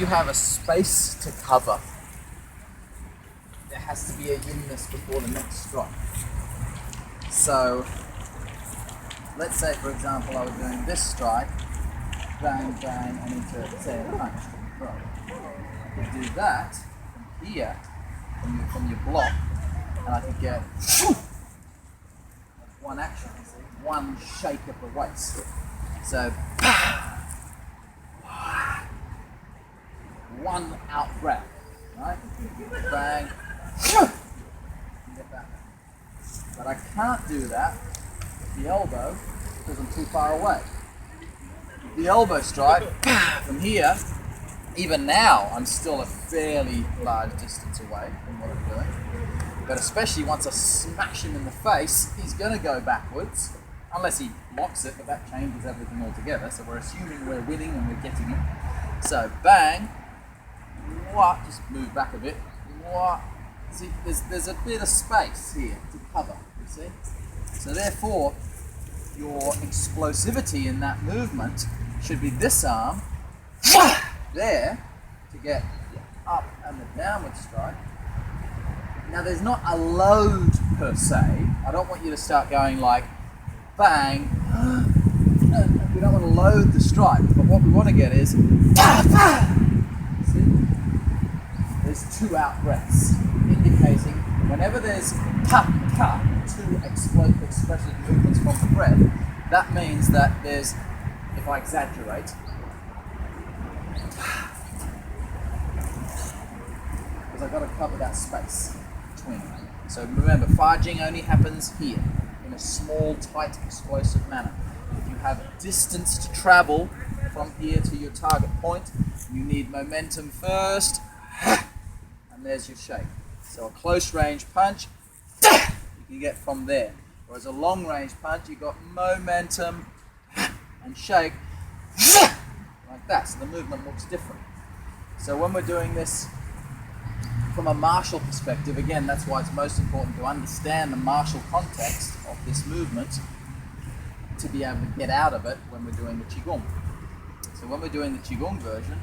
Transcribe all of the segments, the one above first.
you have a space to cover, there has to be a yinness before the next strike. So, let's say for example I was doing this strike, bang, bang, and into, say, a punch. I could do that from here, from your block, and I could get one action, see? One shake of the waist. So, one out breath, right? Bang, get that. But I can't do that with the elbow because I'm too far away. With the elbow strike, from here, even now, I'm still a fairly large distance away from what I'm doing. But especially once I smash him in the face, he's going to go backwards, unless he blocks it, but that changes everything altogether. So we're assuming we're winning and we're getting him. So bang, what? Just move back a bit. What? See, there's a bit of space here to cover, you see? So therefore, your explosivity in that movement should be this arm, there, to get the up and the downward strike. Now there's not a load per se. I don't want you to start going like, bang, we don't want to load the strike, but what we want to get is, see? There's two out breaths, indicating whenever there's two explosive movements from the breath, that means that there's, if I exaggerate, because I've got to cover that space between them. So remember, Fajing only happens here, in a small, tight, explosive manner. If you have distance to travel from here to your target point, you need momentum first, and there's your shake. So a close range punch, you can get from there. Whereas a long range punch, you've got momentum and shake, like that. So the movement looks different. So when we're doing this from a martial perspective, again, that's why it's most important to understand the martial context of this movement to be able to get out of it when we're doing the Qigong. So when we're doing the Qigong version,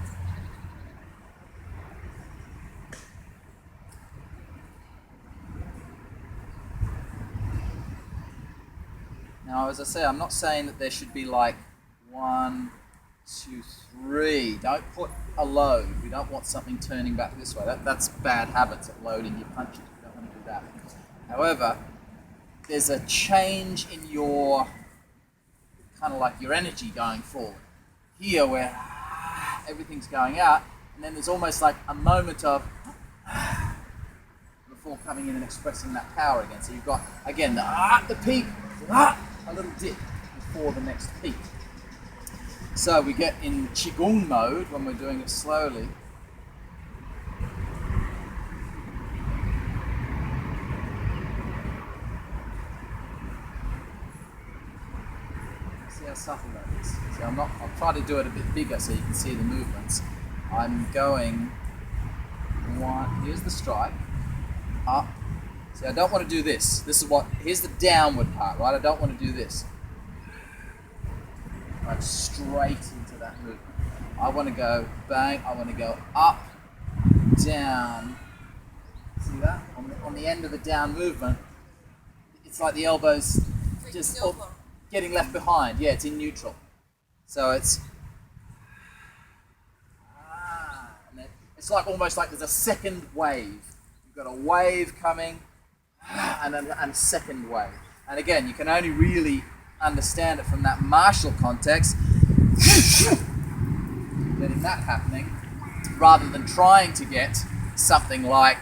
now as I say, I'm not saying that there should be like 1, 2, 3. Don't put a load. We don't want something turning back this way. That's bad habits of loading your punches. We don't want to do that. However, there's a change in your, kind of like your energy going forward. Here where everything's going out, and then there's almost like a moment of before coming in and expressing that power again. So you've got, again, the peak, a little dip before the next peak. So we get in Qigong mode when we're doing it slowly. See how subtle that is. See, I'll try to do it a bit bigger so you can see the movements. I'm going one, here's the strike, up. See, I don't want to do this. Here's the downward part, right? I don't want to do this. Like straight into that movement. I want to go bang, I want to go up, down. See that? On the end of the down movement, it's like the elbow's just getting left behind. Yeah, it's in neutral. So it's it's like almost like there's a second wave. You've got a wave coming and a second wave. And again, you can only really understand it from that martial context, getting that happening, rather than trying to get something like